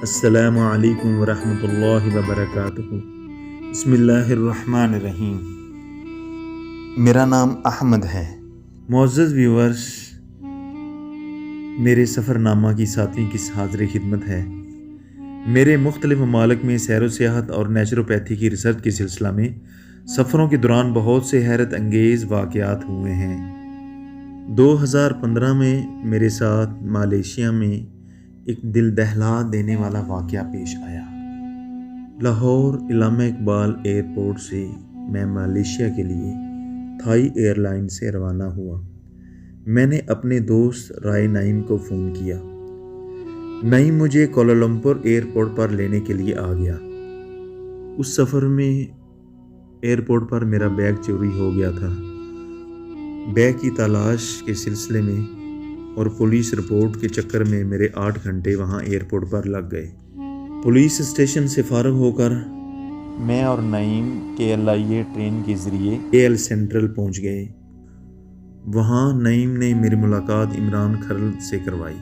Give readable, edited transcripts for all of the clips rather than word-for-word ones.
السلام علیکم ورحمۃ اللہ وبرکاتہ۔ بسم اللہ الرحمن الرحیم۔ میرا نام احمد ہے۔ معزز ویورز، میرے سفر نامہ کی 7ویں قسط حاضر خدمت ہے۔ میرے مختلف ممالک میں سیر و سیاحت اور نیچروپیتھی کی ریسرچ کے سلسلہ میں سفروں کے دوران بہت سے حیرت انگیز واقعات ہوئے ہیں۔ 2015 میں میرے ساتھ ملیشیا میں ایک دل دہلا دینے والا واقعہ پیش آیا۔ لاہور علامہ اقبال ایئرپورٹ سے میں ملیشیا کے لیے تھائی ایئر لائن سے روانہ ہوا۔ میں نے اپنے دوست رائے نعیم کو فون کیا۔ نعیم مجھے کوالالمپور ایئرپورٹ پر لینے کے لیے آ گیا۔ اس سفر میں ایئرپورٹ پر میرا بیگ چوری ہو گیا تھا۔ بیگ کی تلاش کے سلسلے میں اور پولیس رپورٹ کے چکر میں میرے 8 گھنٹے وہاں ایئرپورٹ پر لگ گئے۔ پولیس اسٹیشن سے فارغ ہو کر میں اور نعیم KLIA ٹرین کے ذریعے KL سینٹرل پہنچ گئے۔ وہاں نعیم نے میری ملاقات عمران کھرل سے کروائی۔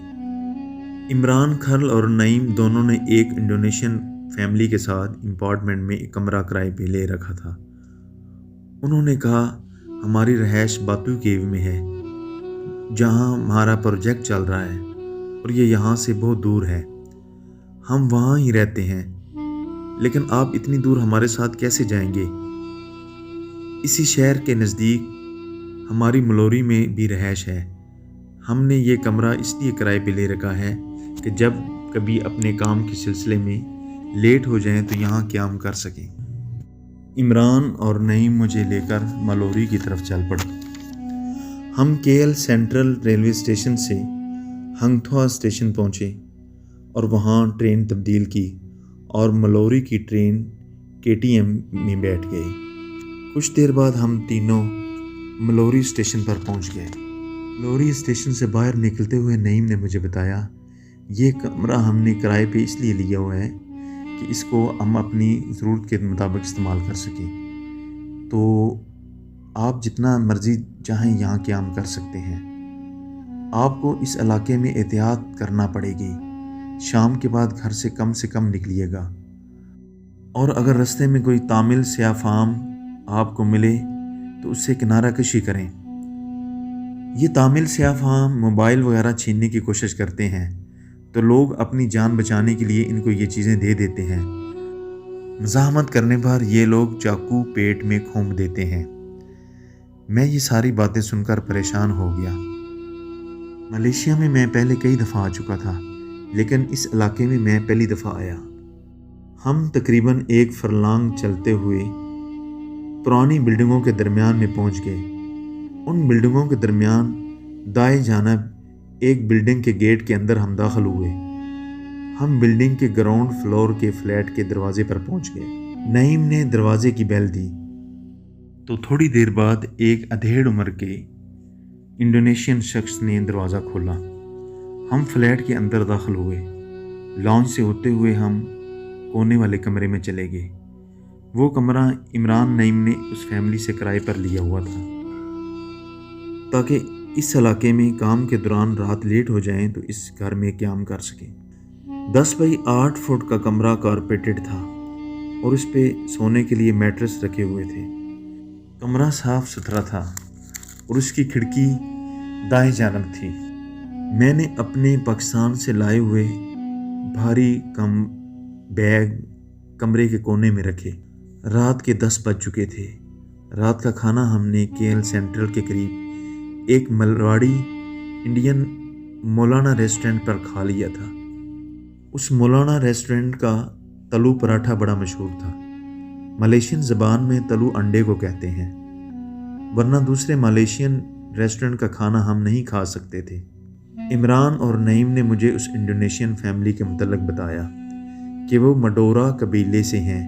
عمران کھرل اور نعیم دونوں نے ایک انڈونیشین فیملی کے ساتھ امپارٹمنٹ میں ایک کمرہ کرائے پہ لے رکھا تھا۔ انہوں نے کہا ہماری رہائش باتو کیو میں ہے، جہاں ہمارا پروجیکٹ چل رہا ہے اور یہ یہاں سے بہت دور ہے۔ ہم وہاں ہی رہتے ہیں، لیکن آپ اتنی دور ہمارے ساتھ کیسے جائیں گے؟ اسی شہر کے نزدیک ہماری ملوری میں بھی رہائش ہے۔ ہم نے یہ کمرہ اس لیے کرائے پہ لے رکھا ہے کہ جب کبھی اپنے کام کے سلسلے میں لیٹ ہو جائیں تو یہاں قیام کر سکیں۔ عمران اور نعیم مجھے لے کر ملوری کی طرف چل پڑے۔ ہم KL سینٹرل ریلوے اسٹیشن سے ہنگتھوا اسٹیشن پہنچے اور وہاں ٹرین تبدیل کی اور ملوری کی ٹرین KTM میں بیٹھ گئے۔ کچھ دیر بعد ہم تینوں ملوری اسٹیشن پر پہنچ گئے۔ ملوری اسٹیشن سے باہر نکلتے ہوئے نعیم نے مجھے بتایا یہ کمرہ ہم نے کرائے پہ اس لیے لیا ہوا ہے کہ اس کو ہم اپنی ضرورت کے مطابق استعمال کر سکیں، تو آپ جتنا مرضی چاہیں یہاں قیام کر سکتے ہیں۔ آپ کو اس علاقے میں احتیاط کرنا پڑے گی۔ شام کے بعد گھر سے کم نکلیے گا، اور اگر رستے میں کوئی تامل سیاہ فام آپ کو ملے تو اس سے کنارہ کشی کریں۔ یہ تامل سیاہ فام موبائل وغیرہ چھیننے کی کوشش کرتے ہیں، تو لوگ اپنی جان بچانے کے لیے ان کو یہ چیزیں دے دیتے ہیں۔ مزاحمت کرنے پر یہ لوگ چاقو پیٹ میں کھونپ دیتے ہیں۔ میں یہ ساری باتیں سن کر پریشان ہو گیا۔ ملیشیا میں میں پہلے کئی دفعہ آ چکا تھا، لیکن اس علاقے میں میں پہلی دفعہ آیا۔ ہم تقریباً 1 فرلانگ چلتے ہوئے پرانی بلڈنگوں کے درمیان میں پہنچ گئے۔ ان بلڈنگوں کے درمیان دائیں جانب ایک بلڈنگ کے گیٹ کے اندر ہم داخل ہوئے۔ ہم بلڈنگ کے گراؤنڈ فلور کے فلیٹ کے دروازے پر پہنچ گئے۔ نعیم نے دروازے کی بیل دی تو تھوڑی دیر بعد ایک ادھیڑ عمر کے انڈونیشین شخص نے دروازہ کھولا۔ ہم فلیٹ کے اندر داخل ہوئے۔ لانچ سے ہوتے ہوئے ہم کونے والے کمرے میں چلے گئے۔ وہ کمرہ عمران نعیم نے اس فیملی سے کرائے پر لیا ہوا تھا تاکہ اس علاقے میں کام کے دوران رات لیٹ ہو جائیں تو اس گھر میں قیام کر سکیں۔ 10 بائی 8 فٹ کا کمرہ کارپیٹڈ تھا اور اس پہ سونے کے لیے میٹرس رکھے ہوئے تھے۔ کمرہ صاف ستھرا تھا اور اس کی کھڑکی دائیں جانب تھی۔ میں نے اپنے پاکستان سے لائے ہوئے بھاری بیگ کمرے کے کونے میں رکھے۔ رات کے 10 بج چکے تھے۔ رات کا کھانا ہم نے KL سینٹرل کے قریب ایک ملواڑی انڈین مولانا ریسٹورنٹ پر کھا لیا تھا۔ اس مولانا ریسٹورنٹ کا تلو پراٹھا بڑا مشہور تھا۔ ملیشین زبان میں تلو انڈے کو کہتے ہیں، ورنہ دوسرے ملیشین ریسٹورنٹ کا کھانا ہم نہیں کھا سکتے تھے۔ عمران اور نعیم نے مجھے اس انڈونیشین فیملی کے متعلق بتایا کہ وہ مڈورا قبیلے سے ہیں،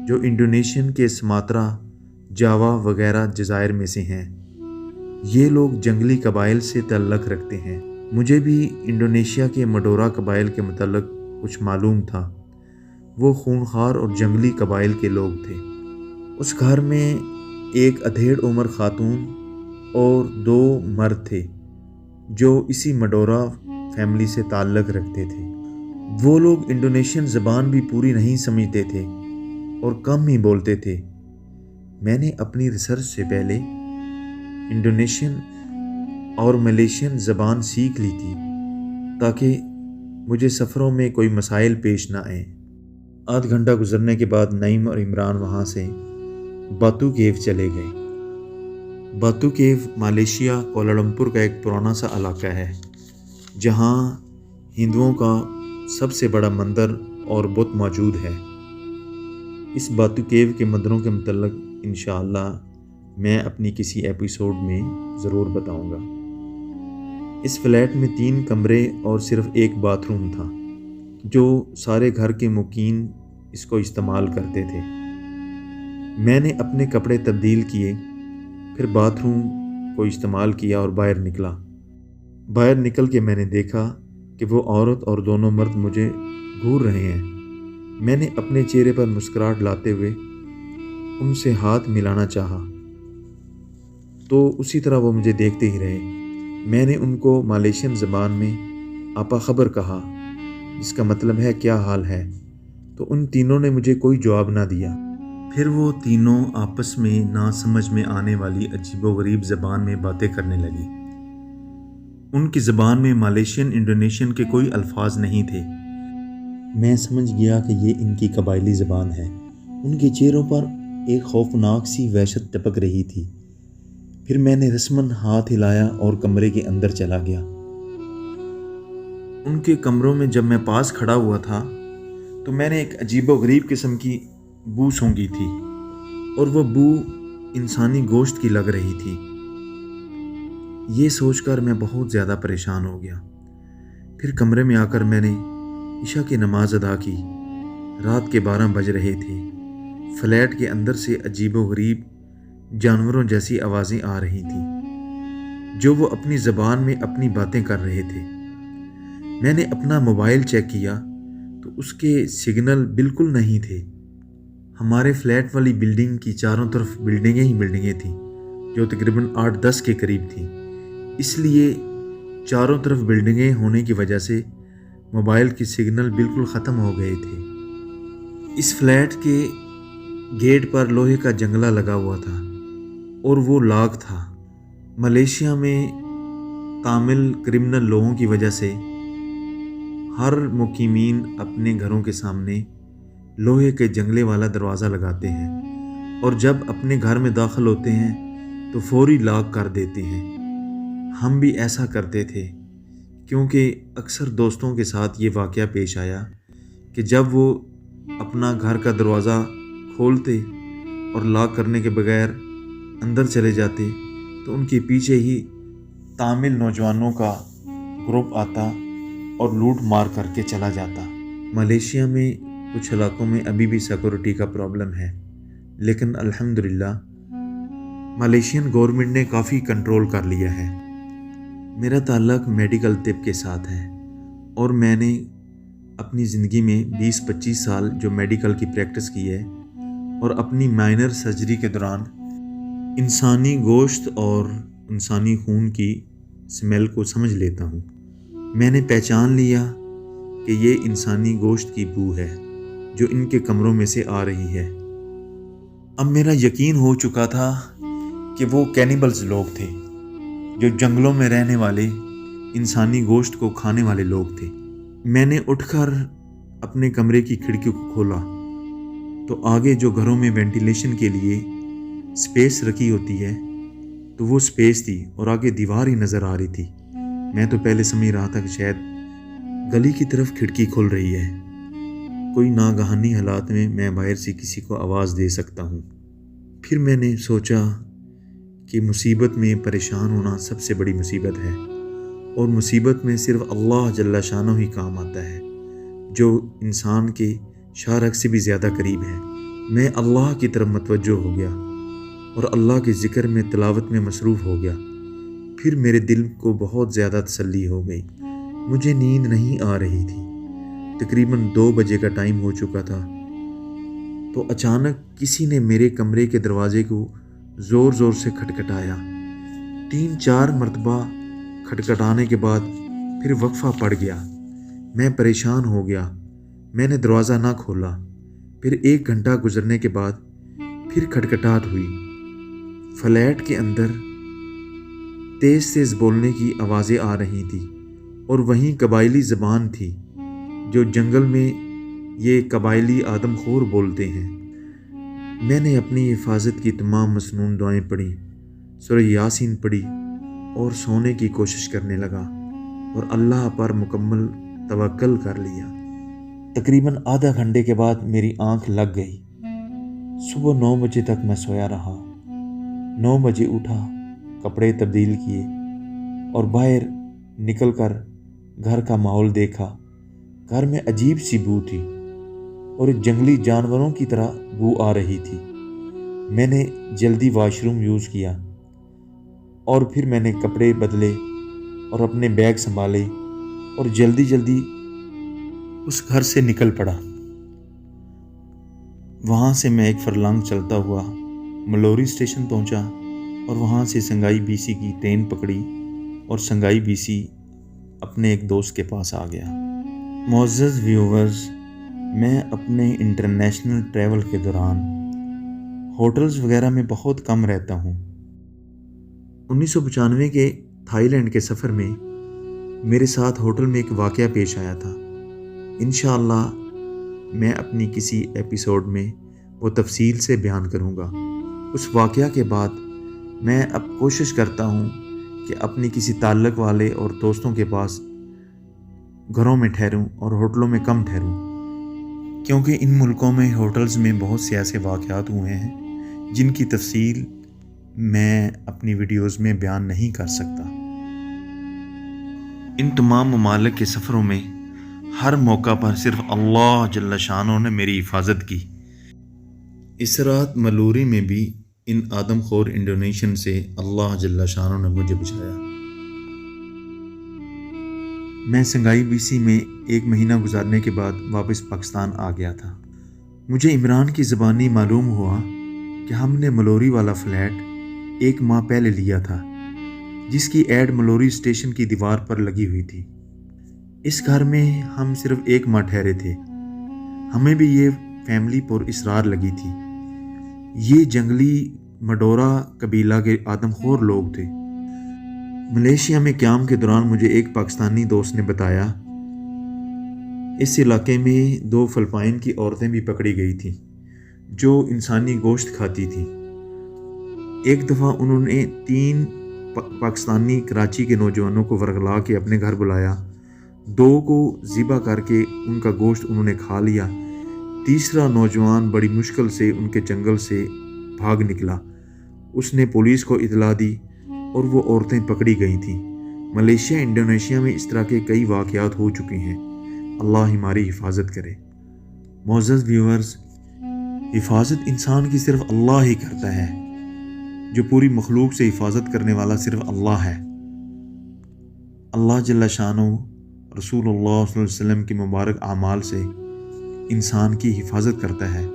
جو انڈونیشین کے سماترا، جاوا وغیرہ جزائر میں سے ہیں۔ یہ لوگ جنگلی قبائل سے تعلق رکھتے ہیں۔ مجھے بھی انڈونیشیا کے مڈورا قبائل کے متعلق کچھ معلوم تھا۔ وہ خونخوار اور جنگلی قبائل کے لوگ تھے۔ اس گھر میں ایک ادھیڑ عمر خاتون اور 2 مرد تھے جو اسی مڈورا فیملی سے تعلق رکھتے تھے۔ وہ لوگ انڈونیشین زبان بھی پوری نہیں سمجھتے تھے اور کم ہی بولتے تھے۔ میں نے اپنی ریسرچ سے پہلے انڈونیشین اور ملیشین زبان سیکھ لی تھی تاکہ مجھے سفروں میں کوئی مسائل پیش نہ آئیں۔ آدھ گھنٹہ گزرنے کے بعد نعیم اور عمران وہاں سے باتو کیو چلے گئے۔ باتو کیو ملیشیا کوالالمپور کا ایک پرانا سا علاقہ ہے جہاں ہندوؤں کا سب سے بڑا مندر اور بت موجود ہے۔ اس باتو کیو کے مندروں کے متعلق انشاءاللہ میں اپنی کسی ایپیسوڈ میں ضرور بتاؤں گا۔ اس فلیٹ میں 3 کمرے اور صرف ایک باتھ روم تھا جو سارے گھر کے مقیم اس کو استعمال کرتے تھے۔ میں نے اپنے کپڑے تبدیل کیے، پھر باتھ روم کو استعمال کیا اور باہر نکلا۔ باہر نکل کے میں نے دیکھا کہ وہ عورت اور دونوں مرد مجھے گھور رہے ہیں۔ میں نے اپنے چہرے پر مسکراہٹ لاتے ہوئے ان سے ہاتھ ملانا چاہا تو اسی طرح وہ مجھے دیکھتے ہی رہے۔ میں نے ان کو ملیشین زبان میں آپا خبر کہا، جس کا مطلب ہے کیا حال ہے، تو ان تینوں نے مجھے کوئی جواب نہ دیا۔ پھر وہ تینوں آپس میں نہ سمجھ میں آنے والی عجیب و غریب زبان میں باتیں کرنے لگی۔ ان کی زبان میں ملیشین انڈونیشین کے کوئی الفاظ نہیں تھے۔ میں سمجھ گیا کہ یہ ان کی قبائلی زبان ہے۔ ان کے چہروں پر ایک خوفناک سی وحشت ٹپک رہی تھی۔ پھر میں نے رسماً ہاتھ ہلایا اور کمرے کے اندر چلا گیا۔ ان کے کمروں میں جب میں پاس کھڑا ہوا تھا تو میں نے ایک عجیب و غریب قسم کی بو سونگھی تھی اور وہ بو انسانی گوشت کی لگ رہی تھی۔ یہ سوچ کر میں بہت زیادہ پریشان ہو گیا۔ پھر کمرے میں آ کر میں نے عشاء کی نماز ادا کی۔ رات کے 12 بج رہے تھے۔ فلیٹ کے اندر سے عجیب و غریب جانوروں جیسی آوازیں آ رہی تھیں جو وہ اپنی زبان میں اپنی باتیں کر رہے تھے۔ میں نے اپنا موبائل چیک کیا تو اس کے سگنل بالکل نہیں تھے۔ ہمارے فلیٹ والی بلڈنگ کی چاروں طرف بلڈنگیں ہی بلڈنگیں تھیں جو تقریباً 8-10 کے قریب تھیں۔ اس لیے چاروں طرف بلڈنگیں ہونے کی وجہ سے موبائل کی سگنل بالکل ختم ہو گئے تھے۔ اس فلیٹ کے گیٹ پر لوہے کا جنگلہ لگا ہوا تھا اور وہ لاک تھا۔ ملیشیا میں تامل کرمنل لوگوں کی وجہ سے ہر مقیمین اپنے گھروں کے سامنے لوہے کے جنگلے والا دروازہ لگاتے ہیں اور جب اپنے گھر میں داخل ہوتے ہیں تو فوری لاک کر دیتے ہیں۔ ہم بھی ایسا کرتے تھے کیونکہ اکثر دوستوں کے ساتھ یہ واقعہ پیش آیا کہ جب وہ اپنا گھر کا دروازہ کھولتے اور لاک کرنے کے بغیر اندر چلے جاتے تو ان کے پیچھے ہی تامل نوجوانوں کا گروپ آتا اور لوٹ مار کر کے چلا جاتا۔ ملیشیا میں کچھ علاقوں میں ابھی بھی سیکورٹی کا پرابلم ہے، لیکن الحمدللہ ملیشین گورنمنٹ نے کافی کنٹرول کر لیا ہے۔ میرا تعلق میڈیکل طب کے ساتھ ہے اور میں نے اپنی زندگی میں 20-25 سال جو میڈیکل کی پریکٹس کی ہے اور اپنی مائنر سرجری کے دوران انسانی گوشت اور انسانی خون کی سمیل کو سمجھ لیتا ہوں۔ میں نے پہچان لیا کہ یہ انسانی گوشت کی بو ہے جو ان کے کمروں میں سے آ رہی ہے۔ اب میرا یقین ہو چکا تھا کہ وہ کینیبلز لوگ تھے جو جنگلوں میں رہنے والے انسانی گوشت کو کھانے والے لوگ تھے۔ میں نے اٹھ کر اپنے کمرے کی کھڑکی کو کھولا تو آگے جو گھروں میں وینٹیلیشن کے لیے سپیس رکھی ہوتی ہے تو وہ سپیس تھی اور آگے دیوار ہی نظر آ رہی تھی۔ میں تو پہلے سمجھ رہا تھا کہ شاید گلی کی طرف کھڑکی کھل رہی ہے، کوئی ناگہانی حالات میں میں باہر سے کسی کو آواز دے سکتا ہوں۔ پھر میں نے سوچا کہ مصیبت میں پریشان ہونا سب سے بڑی مصیبت ہے اور مصیبت میں صرف اللہ جل شانہ ہی کام آتا ہے جو انسان کے شارک سے بھی زیادہ قریب ہے۔ میں اللہ کی طرف متوجہ ہو گیا اور اللہ کے ذکر میں تلاوت میں مصروف ہو گیا۔ پھر میرے دل کو بہت زیادہ تسلی ہو گئی۔ مجھے نیند نہیں آ رہی تھی۔ تقریباً 2 بجے کا ٹائم ہو چکا تھا تو اچانک کسی نے میرے کمرے کے دروازے کو زور زور سے کھٹکھٹایا۔ 3-4 مرتبہ کھٹکھٹانے کے بعد پھر وقفہ پڑ گیا۔ میں پریشان ہو گیا۔ میں نے دروازہ نہ کھولا۔ پھر 1 گھنٹہ گزرنے کے بعد پھر کھٹکھٹاہٹ ہوئی۔ فلیٹ کے اندر تیز تیز بولنے کی آوازیں آ رہی تھیں اور وہیں قبائلی زبان تھی جو جنگل میں یہ قبائلی آدم خور بولتے ہیں۔ میں نے اپنی حفاظت کی تمام مسنون دعائیں پڑھیں، سورہ یاسین پڑھی اور سونے کی کوشش کرنے لگا اور اللہ پر مکمل توکل کر لیا۔ تقریباً آدھا گھنٹے کے بعد میری آنکھ لگ گئی۔ صبح 9 بجے تک میں سویا رہا۔ 9 بجے اٹھا، کپڑے تبدیل کیے اور باہر نکل کر گھر کا ماحول دیکھا۔ گھر میں عجیب سی بو تھی اور جنگلی جانوروں کی طرح بو آ رہی تھی۔ میں نے جلدی واش روم یوز کیا اور پھر میں نے کپڑے بدلے اور اپنے بیگ سنبھالے اور جلدی اس گھر سے نکل پڑا۔ وہاں سے میں 1 فرلانگ چلتا ہوا ملوری اسٹیشن پہنچا اور وہاں سے سنگائی بی سی کی ٹرین پکڑی اور سنگائی بی سی اپنے ایک دوست کے پاس آ گیا۔ معزز ویورز، میں اپنے انٹرنیشنل ٹریول کے دوران ہوٹلز وغیرہ میں بہت کم رہتا ہوں۔ 1995 کے تھائی لینڈ کے سفر میں میرے ساتھ ہوٹل میں ایک واقعہ پیش آیا تھا۔ انشاءاللہ میں اپنی کسی ایپیسوڈ میں وہ تفصیل سے بیان کروں گا۔ اس واقعہ کے بعد میں اب کوشش کرتا ہوں کہ اپنی کسی تعلق والے اور دوستوں کے پاس گھروں میں ٹھہروں اور ہوٹلوں میں کم ٹھہروں، کیونکہ ان ملکوں میں ہوٹلز میں بہت سے ایسے واقعات ہوئے ہیں جن کی تفصیل میں اپنی ویڈیوز میں بیان نہیں کر سکتا۔ ان تمام ممالک کے سفروں میں ہر موقع پر صرف اللہ جل شانہ نے میری حفاظت کی۔ اس رات ملوری میں بھی ان آدم خور انڈونیشین سے اللہ جل شانہ نے مجھے بچایا۔ میں سنگائی بی سی میں 1 مہینہ گزارنے کے بعد واپس پاکستان آ گیا تھا۔ مجھے عمران کی زبانی معلوم ہوا کہ ہم نے ملوری والا فلیٹ 1 ماہ پہلے لیا تھا، جس کی ایڈ ملوری اسٹیشن کی دیوار پر لگی ہوئی تھی۔ اس گھر میں ہم صرف 1 ماہ ٹھہرے تھے۔ ہمیں بھی یہ فیملی پر اسرار لگی تھی۔ یہ جنگلی مڈورا قبیلہ کے آدم خور لوگ تھے۔ ملیشیا میں قیام کے دوران مجھے ایک پاکستانی دوست نے بتایا اس علاقے میں 2 فلپائن کی عورتیں بھی پکڑی گئی تھیں جو انسانی گوشت کھاتی تھیں۔ ایک دفعہ انہوں نے 3 پاکستانی کراچی کے نوجوانوں کو ورغلا کے اپنے گھر بلایا، 2 کو ذبح کر کے ان کا گوشت انہوں نے کھا لیا۔ تیسرا نوجوان بڑی مشکل سے ان کے جنگل سے بھاگ نکلا۔ اس نے پولیس کو اطلاع دی اور وہ عورتیں پکڑی گئی تھیں۔ ملیشیا، انڈونیشیا میں اس طرح کے کئی واقعات ہو چکے ہیں۔ اللہ ہماری حفاظت کرے۔ معزز ویورز، حفاظت انسان کی صرف اللہ ہی کرتا ہے۔ جو پوری مخلوق سے حفاظت کرنے والا صرف اللہ ہے۔ اللہ جل شانہ رسول اللہ صلی اللہ علیہ وسلم کے مبارک اعمال سے انسان کی حفاظت کرتا ہے۔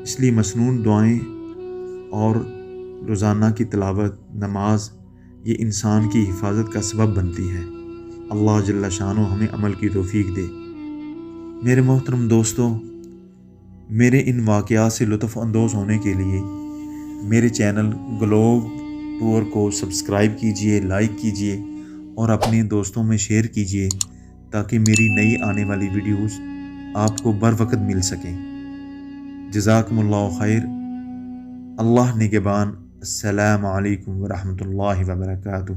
اس لیے مسنون دعائیں اور روزانہ کی تلاوت، نماز یہ انسان کی حفاظت کا سبب بنتی ہے۔ اللہ جل شانہ ہمیں عمل کی توفیق دے۔ میرے محترم دوستو، میرے ان واقعات سے لطف اندوز ہونے کے لیے میرے چینل گلوب ٹور کو سبسکرائب کیجئے، لائک کیجئے اور اپنے دوستوں میں شیئر کیجئے تاکہ میری نئی آنے والی ویڈیوز آپ کو بر وقت مل سکیں۔ جزاکم اللہ خیر۔ اللہ نگہبان۔ السلام علیکم ورحمۃ اللہ وبرکاتہ۔